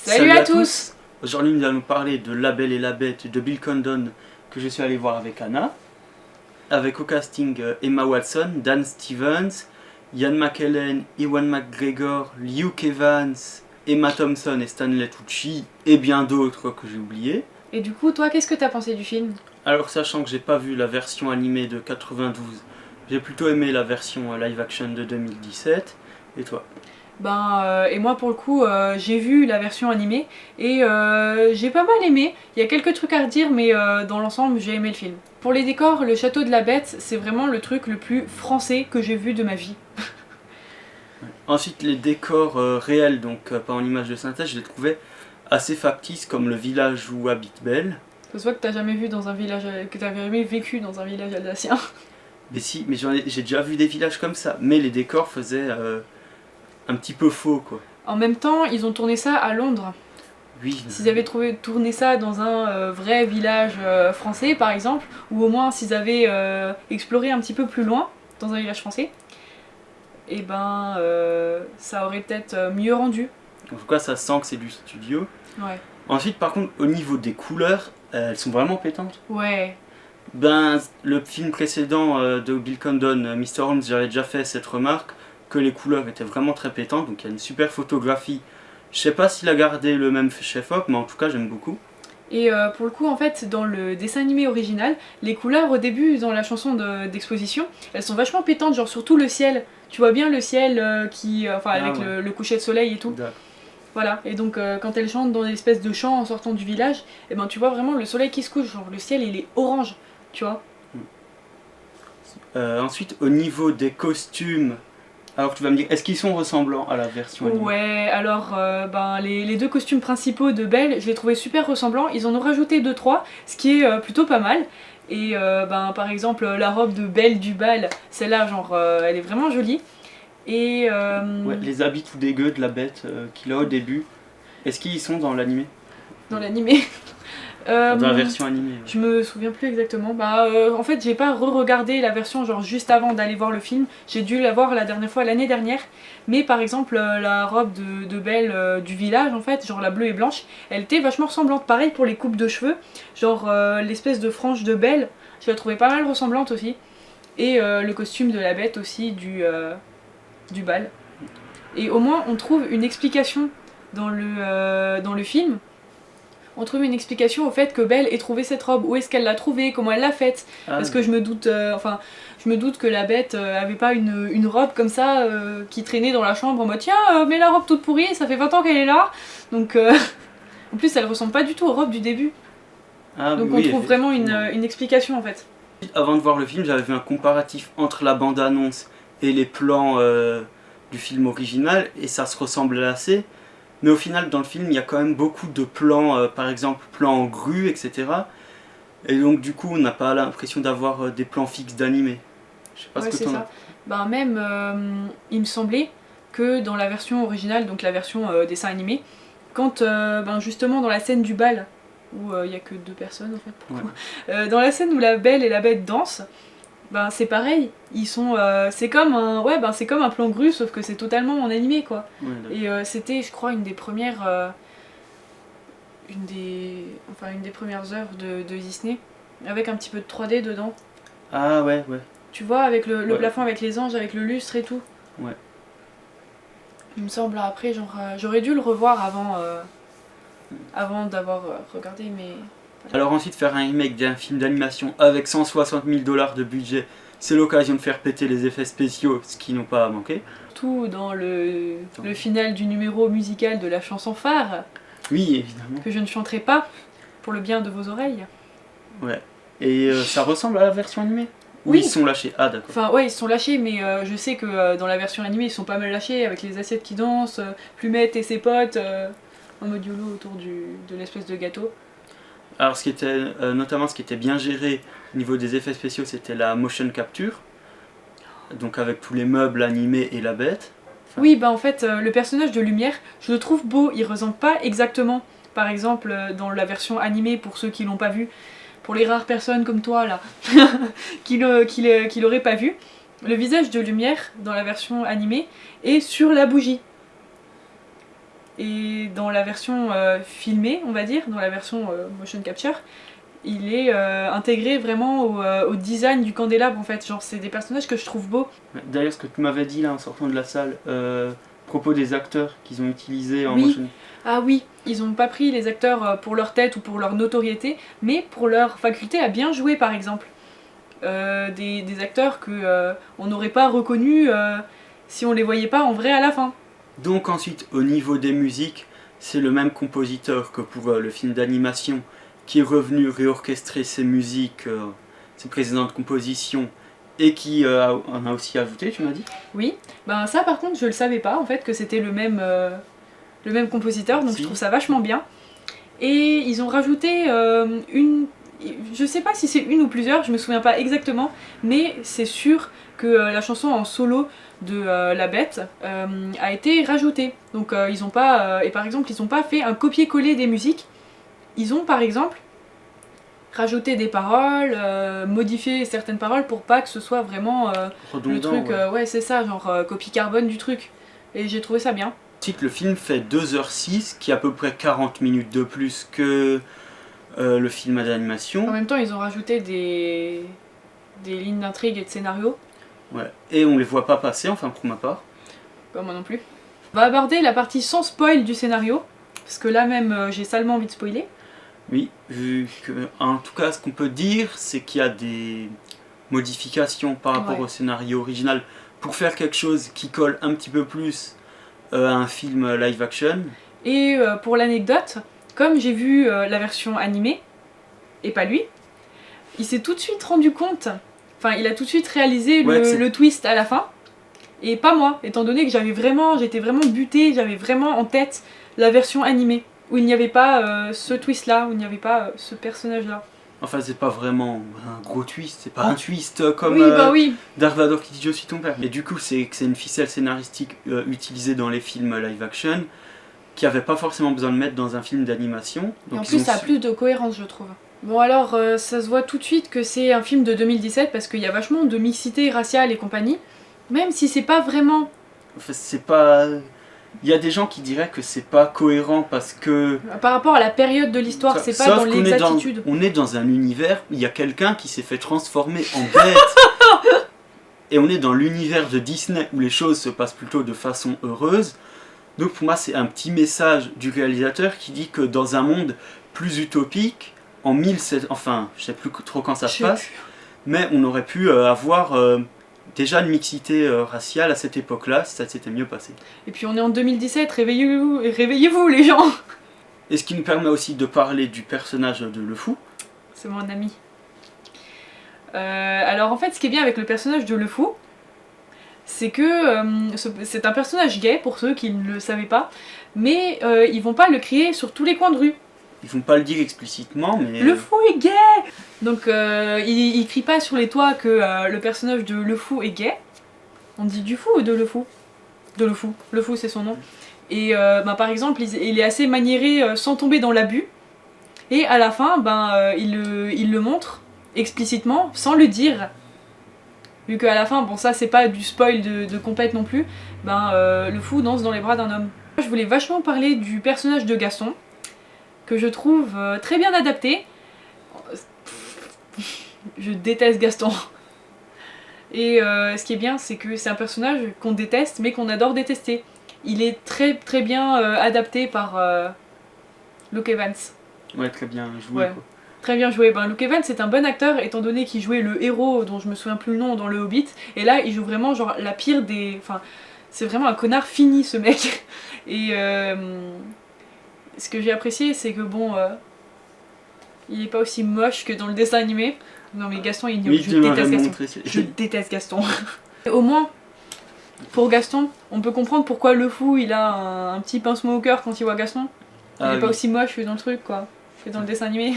Salut à tous. Aujourd'hui nous allons parler de La Belle et la Bête de Bill Condon que je suis allé voir avec Anna, avec au casting Emma Watson, Dan Stevens, Ian McKellen, Ewan McGregor, Luke Evans, Emma Thompson et Stanley Tucci et bien d'autres que j'ai oubliés. Et du coup, toi, qu'est-ce que t'as pensé du film? Alors sachant que j'ai pas vu la version animée de 92, j'ai plutôt aimé la version live action de 2017. Et toi? Et moi pour le coup, j'ai vu la version animée et j'ai pas mal aimé. Il y a quelques trucs à redire, mais dans l'ensemble, j'ai aimé le film. Pour les décors, le château de la Bête, c'est vraiment le truc le plus français que j'ai vu de ma vie. Ensuite, les décors réels, donc pas en image de synthèse, je les trouvais assez factices, comme le village où habite Belle. Ça se voit que t'as jamais vu dans un village, que t'as jamais vécu dans un village alsacien. Mais si, mais j'ai déjà vu des villages comme ça, mais les décors faisaient un petit peu faux, quoi. En même temps, ils ont tourné ça à Londres. Oui. S'ils avaient tourné ça dans un vrai village français, par exemple, ou au moins s'ils avaient exploré un petit peu plus loin, dans un village français, et ben ça aurait peut-être mieux rendu. En tout cas, ça sent que c'est du studio. Ouais. Ensuite, par contre, au niveau des couleurs, elles sont vraiment pétantes. Ouais. Ben, le film précédent de Bill Condon, Mr. Holmes, j'avais déjà fait cette remarque, que les couleurs étaient vraiment très pétantes, donc il y a une super photographie. Je sais pas s'il a gardé le même chef-op, mais en tout cas j'aime beaucoup. Et pour le coup, en fait, dans le dessin animé original, les couleurs au début, dans la chanson d'exposition, elles sont vachement pétantes, genre surtout le ciel. Tu vois bien le ciel avec ouais. le coucher de soleil et tout. D'accord. Voilà, et donc quand elle chante dans l'espèce de chant en sortant du village, et ben tu vois vraiment le soleil qui se couche, genre le ciel il est orange, tu vois. Ensuite, au niveau des costumes, alors tu vas me dire, est-ce qu'ils sont ressemblants à la version animée? Ouais, alors les deux costumes principaux de Belle, je les trouvais super ressemblants, ils en ont rajouté 2-3, ce qui est plutôt pas mal. Et par exemple la robe de Belle du bal, celle-là genre elle est vraiment jolie. Et Ouais, les habits tout dégueux de la bête qu'il a au début, est-ce qu'ils sont dans l'animé? dans l'animé. Dans la version animée. Ouais. Je me souviens plus exactement. En fait, j'ai pas re-regardé la version genre juste avant d'aller voir le film. J'ai dû la voir la dernière fois l'année dernière. Mais par exemple, la robe de Belle du village, en fait, genre la bleue et blanche, elle était vachement ressemblante. Pareil pour les coupes de cheveux. Genre l'espèce de frange de Belle, je la trouvais pas mal ressemblante aussi. Et le costume de la bête aussi du bal. Et au moins, on trouve une explication dans le film. On trouve une explication au fait que Belle ait trouvé cette robe. Où est-ce qu'elle l'a trouvée? Comment elle l'a faite? Parce que je me doute que la bête avait pas une robe comme ça qui traînait dans la chambre en mode tiens, mets la robe toute pourrie, ça fait 20 ans qu'elle est là. Donc en plus, elle ressemble pas du tout aux robes du début. Donc on trouve vraiment une explication en fait. Avant de voir le film, j'avais vu un comparatif entre la bande-annonce et les plans du film original, et ça se ressemble assez. Mais au final, dans le film, il y a quand même beaucoup de plans, par exemple, plans en grue, etc. Et donc, du coup, on n'a pas l'impression d'avoir des plans fixes d'animé. Je sais pas ce que t'en as. Il me semblait que dans la version originale, donc la version dessin animé, quand justement dans la scène du bal, où il y a que 2 personnes en fait, pourquoi dans la scène où la Belle et la Bête dansent, c'est pareil, ils sont c'est comme un plan grue sauf que c'est totalement en animé quoi. Ouais, Et c'était je crois une des premières œuvres de Disney avec un petit peu de 3D dedans. Ah ouais. Tu vois avec le plafond avec les anges avec le lustre et tout. Ouais. Il me semble après j'aurais dû le revoir avant d'avoir regardé mais Alors ensuite, faire un remake d'un film d'animation avec 160 000 $ de budget, c'est l'occasion de faire péter les effets spéciaux, ce qui n'ont pas à manquer. Tout dans le final du numéro musical de la chanson phare. Oui, évidemment. Que je ne chanterai pas, pour le bien de vos oreilles. Ouais. Et ça ressemble à la version animée? Oui. Ils sont lâchés. Ah d'accord. Enfin ouais, ils se sont lâchés, mais je sais que dans la version animée, ils sont pas mal lâchés, avec les assiettes qui dansent, Plumette et ses potes, en mode YOLO autour de l'espèce de gâteau. Alors notamment ce qui était bien géré au niveau des effets spéciaux, c'était la motion capture. Donc avec tous les meubles animés et la bête. Oui, en fait, le personnage de Lumière, je le trouve beau, il ressemble pas exactement. Par exemple, dans la version animée, pour ceux qui l'ont pas vu, pour les rares personnes comme toi là, qui l'auraient pas vu, le visage de Lumière, dans la version animée, est sur la bougie. Et dans la version filmée, on va dire, dans la version motion capture, il est intégré vraiment au design du candélabre en fait. Genre c'est des personnages que je trouve beaux. D'ailleurs, ce que tu m'avais dit là en sortant de la salle, à propos des acteurs qu'ils ont utilisés en Oui. motion. Ah oui, ils ont pas pris les acteurs pour leur tête ou pour leur notoriété, mais pour leur faculté à bien jouer par exemple. Des acteurs que on n'aurait pas reconnus si on les voyait pas en vrai à la fin. Donc ensuite, au niveau des musiques, c'est le même compositeur que pour le film d'animation qui est revenu réorchestrer ses musiques, ses précédentes compositions, et qui en a aussi ajouté, tu m'as dit? Oui, ben ça par contre je le savais pas en fait que c'était le même compositeur, donc Si. je trouve ça vachement bien. Et ils ont rajouté je sais pas si c'est une ou plusieurs, je me souviens pas exactement, mais c'est sûr que la chanson en solo de La Bête a été rajoutée. Donc ils ont pas, et par exemple ils ont pas fait un copier-coller des musiques, ils ont par exemple rajouté des paroles, modifié certaines paroles pour pas que ce soit vraiment le truc, ouais c'est ça, genre copie carbone du truc. Et j'ai trouvé ça bien. Ensuite, le film fait 2h06, qui est à peu près 40 minutes de plus que le film d'animation. En même temps ils ont rajouté des lignes d'intrigue et de scénario. Ouais. Et on les voit pas passer, enfin pour ma part. Bah, moi non plus. On va aborder la partie sans spoil du scénario, parce que là même j'ai salement envie de spoiler. Oui, vu que, en tout cas, ce qu'on peut dire, c'est qu'il y a des modifications par rapport au scénario original pour faire quelque chose qui colle un petit peu plus à un film live action. Et pour l'anecdote, comme j'ai vu la version animée, et pas lui, il s'est tout de suite rendu compte, enfin il a tout de suite réalisé le twist à la fin, et pas moi, étant donné que j'étais vraiment butée, j'avais vraiment en tête la version animée, où il n'y avait pas ce twist là, où il n'y avait pas ce personnage là. Enfin, c'est pas vraiment un gros twist, c'est pas un twist comme Oui, bah oui. Darth Vader qui dit je suis ton père. Et du coup, c'est une ficelle scénaristique utilisée dans les films live action, qui avait pas forcément besoin de mettre dans un film d'animation. Et en plus, ça a plus de cohérence, je trouve. Bon alors, ça se voit tout de suite que c'est un film de 2017 parce qu'il y a vachement de mixité raciale et compagnie, même si c'est pas vraiment... Enfin, c'est pas... Il y a des gens qui diraient que c'est pas cohérent parce que... Par rapport à la période de l'histoire, c'est pas dans l'exactitude. On est dans un univers, il y a quelqu'un qui s'est fait transformer en bête. Et on est dans l'univers de Disney où les choses se passent plutôt de façon heureuse. Donc pour moi, c'est un petit message du réalisateur qui dit que dans un monde plus utopique, en 1700... Enfin, je sais plus trop quand ça se passe, mais on aurait pu avoir... déjà une mixité raciale à cette époque-là, si ça s'était mieux passé. Et puis on est en 2017, réveillez-vous les gens. Et ce qui nous permet aussi de parler du personnage de Le Fou. C'est mon ami. Alors en fait, ce qui est bien avec le personnage de Le Fou, c'est que c'est un personnage gay, pour ceux qui ne le savaient pas, mais ils vont pas le crier sur tous les coins de rue. Ils vont pas le dire explicitement, mais... Le Fou est gay. Donc il crie pas sur les toits que le personnage de Le Fou est gay. On dit du Fou ou de Le Fou? De Le Fou. Le Fou c'est son nom. Et par exemple il est assez maniéré sans tomber dans l'abus. Et à la fin il le montre explicitement sans le dire. Vu qu'à la fin, bon ça c'est pas du spoil de compète non plus, Le Fou danse dans les bras d'un homme. Je voulais vachement parler du personnage de Gaston, que je trouve très bien adapté. Je déteste Gaston. Et ce qui est bien, c'est que c'est un personnage qu'on déteste, mais qu'on adore détester. Il est très très bien adapté par Luke Evans. Ouais, très bien joué. Ouais. Quoi. Très bien joué. Luke Evans c'est un bon acteur, étant donné qu'il jouait le héros dont je me souviens plus le nom dans le Hobbit. Et là, il joue vraiment genre la pire des... Enfin, c'est vraiment un connard fini ce mec. Et ce que j'ai apprécié, c'est que il est pas aussi moche que dans le dessin animé. Non mais Gaston, je déteste Gaston. Je déteste Gaston. Au moins, pour Gaston, on peut comprendre pourquoi Le Fou il a un petit pincement au cœur quand il voit Gaston. Il est pas aussi moche que dans le truc quoi, que dans le dessin animé.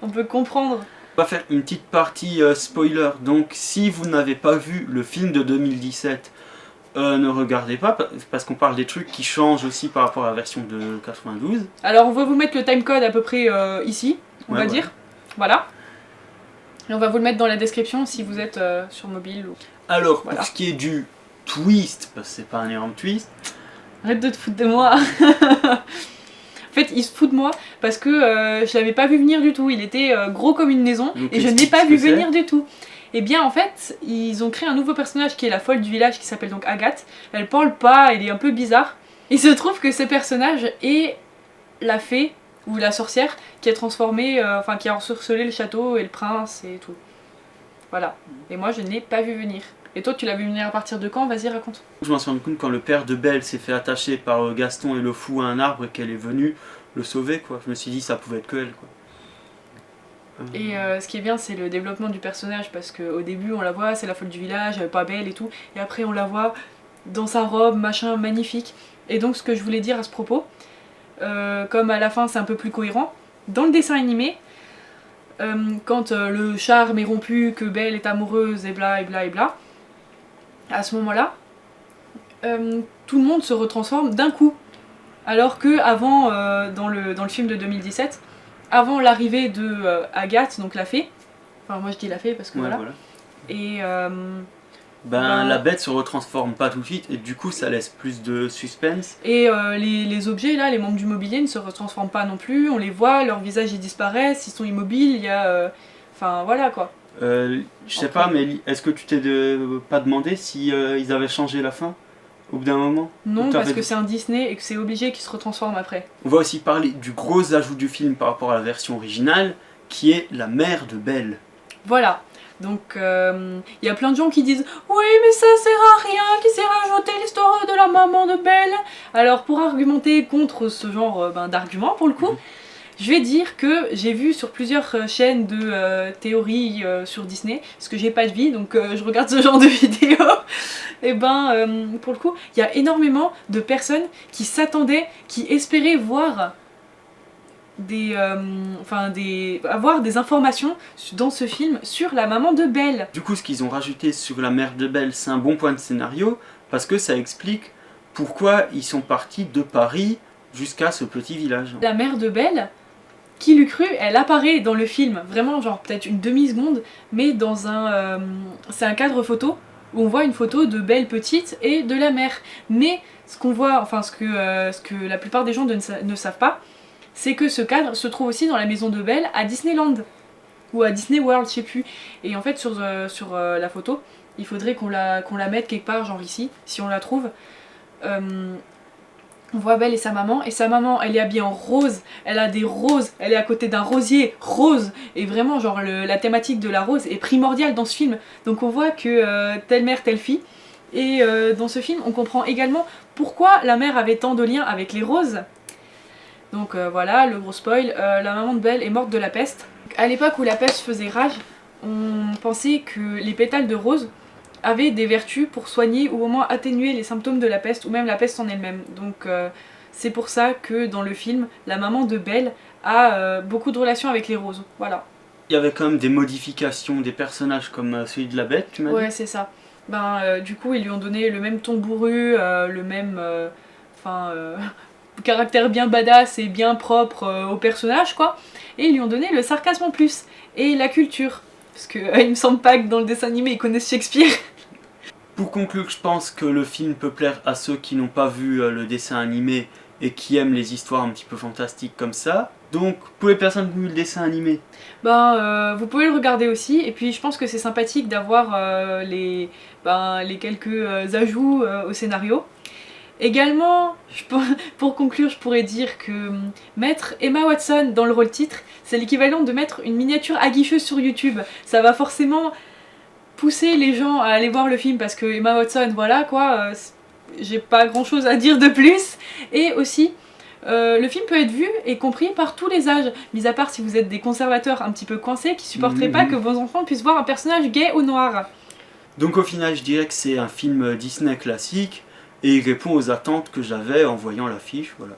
On peut comprendre. On va faire une petite partie spoiler. Donc si vous n'avez pas vu le film de 2017, ne regardez pas parce qu'on parle des trucs qui changent aussi par rapport à la version de 92. Alors on va vous mettre le timecode à peu près ici, on va dire. Voilà. Et on va vous le mettre dans la description si vous êtes sur mobile. Alors pour ce qui est du twist, parce que c'est pas un énorme twist, Arrête de te foutre de moi. En fait, il se fout de moi parce que je l'avais pas vu venir du tout. Il était gros comme une maison Donc, et je ne l'ai pas vu venir du tout. Et bien en fait, ils ont créé un nouveau personnage qui est la folle du village qui s'appelle donc Agathe. Elle parle pas, elle est un peu bizarre. Il se trouve que ce personnage est la fée ou la sorcière qui a transformé, enfin qui a ensorcelé le château et le prince et tout. Voilà. Et moi je ne l'ai pas vu venir. Et toi tu l'as vu venir à partir de quand? Vas-y raconte. Je m'en suis rendu compte quand le père de Belle s'est fait attacher par Gaston et le fou à un arbre et qu'elle est venue le sauver quoi. Je me suis dit ça pouvait être que elle quoi. Et ce qui est bien c'est le développement du personnage parce qu'au début on la voit, c'est la folle du village, pas belle et tout. Et après on la voit dans sa robe, machin, magnifique. Et donc ce que je voulais dire à ce propos, comme à la fin c'est un peu plus cohérent, dans le dessin animé, quand le charme est rompu, que Belle est amoureuse et bla et bla et bla, à ce moment-là, tout le monde se retransforme d'un coup. Alors que avant, dans le film de 2017, avant l'arrivée de Agathe, donc la fée, enfin moi je dis la fée parce que Ouais, voilà, voilà. et La bête se retransforme pas tout de suite et du coup ça laisse plus de suspense. et les objets là, les membres du mobilier ne se retransforment pas non plus, on les voit, leur visage ils disparaissent, ils sont immobiles, il y a... Enfin voilà quoi. Je sais Ok. pas, mais est-ce que tu t'es pas demandé si ils avaient changé la fin au bout d'un moment? Non, Ou parce t'avais- que c'est un Disney et que c'est obligé qu'ils se retransforment après. On va aussi parler du gros ajout du film par rapport à la version originale, qui est la mère de Belle. Voilà. Donc il y a plein de gens qui disent oui mais ça sert à rien, qui s'est rajouté l'histoire de la maman de Belle. Alors pour argumenter contre ce genre d'argument pour le coup, je vais dire que j'ai vu sur plusieurs chaînes de théories sur Disney, parce que j'ai pas de vie donc je regarde ce genre de vidéos. Et pour le coup, il y a énormément de personnes qui s'attendaient, qui espéraient voir avoir des informations dans ce film sur la maman de Belle. Du coup, ce qu'ils ont rajouté sur la mère de Belle, c'est un bon point de scénario, parce que ça explique pourquoi ils sont partis de Paris jusqu'à ce petit village. La mère de Belle, qui l'eût cru, elle apparaît dans le film, vraiment genre peut-être une demi-seconde, mais dans c'est un cadre photo où on voit une photo de Belle petite et de la mère. Mais ce qu'on voit, enfin ce que la plupart des gens ne savent pas, c'est que ce cadre se trouve aussi dans la maison de Belle à Disneyland. Ou à Disney World, je sais plus. Et en fait sur la photo, il faudrait qu'on la mette quelque part, genre ici, si on la trouve. On voit Belle et sa maman elle est habillée en rose, elle a des roses, elle est à côté d'un rosier rose, et vraiment genre la thématique de la rose est primordiale dans ce film. Donc on voit que telle mère, telle fille, et dans ce film on comprend également pourquoi la mère avait tant de liens avec les roses. Donc voilà, le gros spoil, la maman de Belle est morte de la peste. À l'époque où la peste faisait rage, on pensait que les pétales de rose avaient des vertus pour soigner ou au moins atténuer les symptômes de la peste ou même la peste en elle-même. Donc c'est pour ça que dans le film, la maman de Belle a beaucoup de relations avec les roses. Voilà. Il y avait quand même des modifications des personnages comme celui de la bête, tu m'as dit. Ouais, c'est ça. Du coup, ils lui ont donné le même ton bourru, le même caractère bien badass et bien propre au personnage, quoi. Et ils lui ont donné le sarcasme en plus et la culture. Parce que il me semble pas que dans le dessin animé ils connaissent Shakespeare. Pour conclure, je pense que le film peut plaire à ceux qui n'ont pas vu le dessin animé et qui aiment les histoires un petit peu fantastiques comme ça. Donc, pour les personnes qui ont vu le dessin animé, Vous pouvez le regarder aussi, et puis je pense que c'est sympathique d'avoir les quelques ajouts au scénario. Également, pour conclure, je pourrais dire que mettre Emma Watson dans le rôle titre, c'est l'équivalent de mettre une miniature aguicheuse sur YouTube. Ça va forcément pousser les gens à aller voir le film parce que Emma Watson, voilà quoi, j'ai pas grand chose à dire de plus. Et aussi, le film peut être vu et compris par tous les âges, mis à part si vous êtes des conservateurs un petit peu coincés qui supporteraient pas que vos enfants puissent voir un personnage gay ou noir. donc au final, je dirais que c'est un film Disney classique et il répond aux attentes que j'avais en voyant l'affiche, voilà.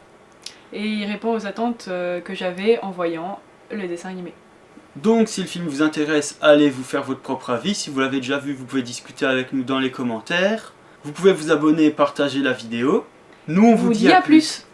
Et il répond aux attentes que j'avais en voyant le dessin animé. Donc si le film vous intéresse, allez vous faire votre propre avis. Si vous l'avez déjà vu, vous pouvez discuter avec nous dans les commentaires. Vous pouvez vous abonner et partager la vidéo. Nous on vous dit à plus.